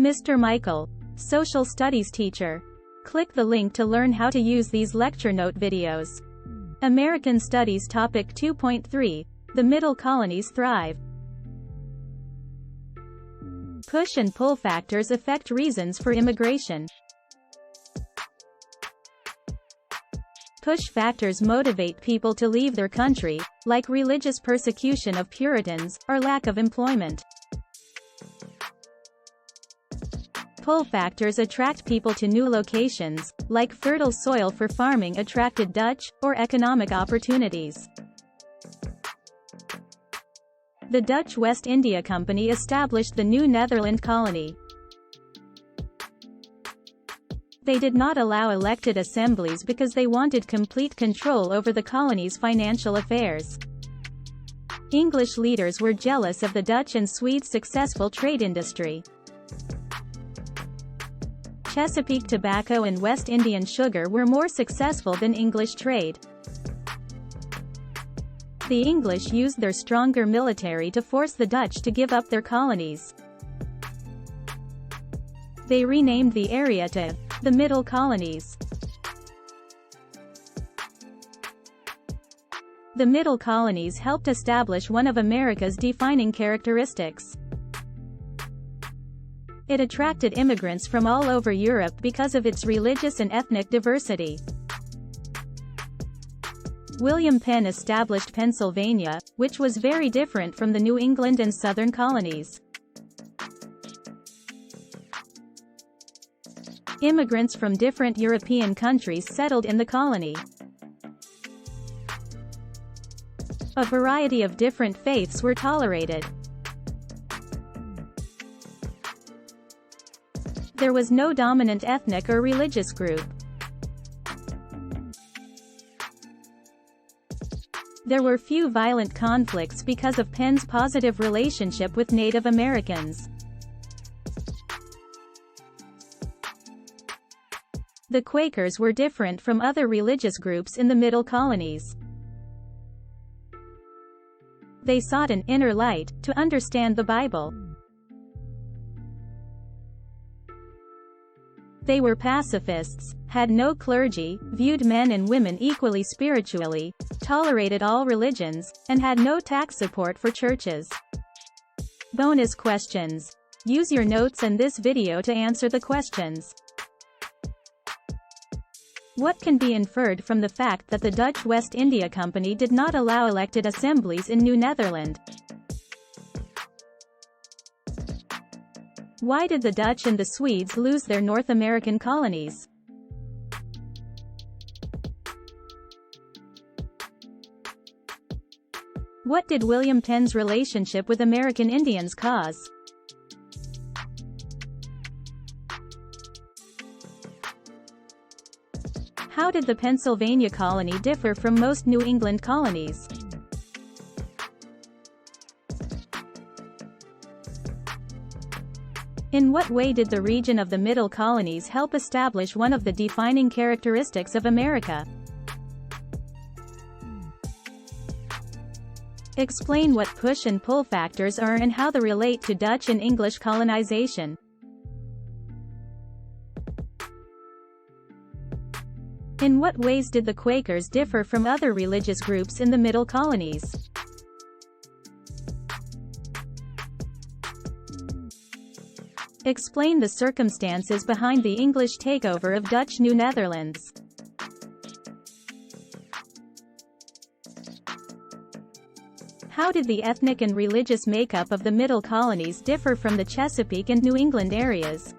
Mr. Michael, social studies teacher. Click the link to learn how to use these lecture note videos. American Studies Topic 2.3. The Middle Colonies Thrive. Push and pull factors affect reasons for immigration. Push factors motivate people to leave their country, like religious persecution of Puritans, or lack of employment. Pull factors attract people to new locations, like fertile soil for farming attracted Dutch, or economic opportunities. The Dutch West India Company established the New Netherland colony. They did not allow elected assemblies because they wanted complete control over the colony's financial affairs. English leaders were jealous of the Dutch and Swedes' successful trade industry. Chesapeake tobacco and West Indian sugar were more successful than English trade. The English used their stronger military to force the Dutch to give up their colonies. They renamed the area to the Middle Colonies. The Middle Colonies helped establish one of America's defining characteristics. It attracted immigrants from all over Europe because of its religious and ethnic diversity. William Penn established Pennsylvania, which was very different from the New England and Southern colonies. Immigrants from different European countries settled in the colony. A variety of different faiths were tolerated. There was no dominant ethnic or religious group. There were few violent conflicts because of Penn's positive relationship with Native Americans. The Quakers were different from other religious groups in the Middle Colonies. They sought an inner light to understand the Bible. They were pacifists, had no clergy, viewed men and women equally spiritually, tolerated all religions, and had no tax support for churches. Bonus questions. Use your notes and this video to answer the questions. What can be inferred from the fact that the Dutch West India Company did not allow elected assemblies in New Netherland? Why did the Dutch and the Swedes lose their North American colonies? What did William Penn's relationship with American Indians cause? How did the Pennsylvania colony differ from most New England colonies? In what way did the region of the Middle Colonies help establish one of the defining characteristics of America? Explain what push and pull factors are and how they relate to Dutch and English colonization. In what ways did the Quakers differ from other religious groups in the Middle Colonies? Explain the circumstances behind the English takeover of Dutch New Netherlands. How did the ethnic and religious makeup of the Middle Colonies differ from the Chesapeake and New England areas?